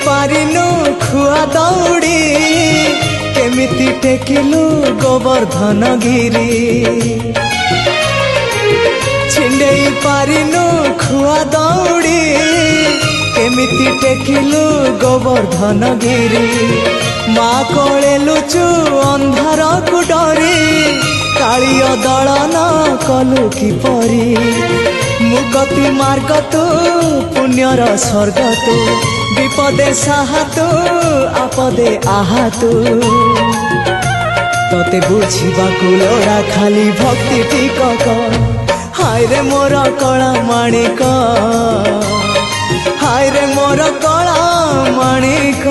पारिनु खुआ दौड़ी केमिति टेकिलु गोवर्धन गिरी छिंडेई पारिनु खुआ दौड़ी केमिति टेकिलु गोवर्धन गिरी माँ कोले लुचु अंधार को डरी कालिय दलन कलु कि परी मुगति मार्ग तू पुण्यर स्वर्ग तू विपदे साहा तू आपदे आहा तू तते बुझिबाकु लोड़ा खाली भक्ति टिकक हाय रे मोर कला माणिक हाय रे मोर कला माणिक।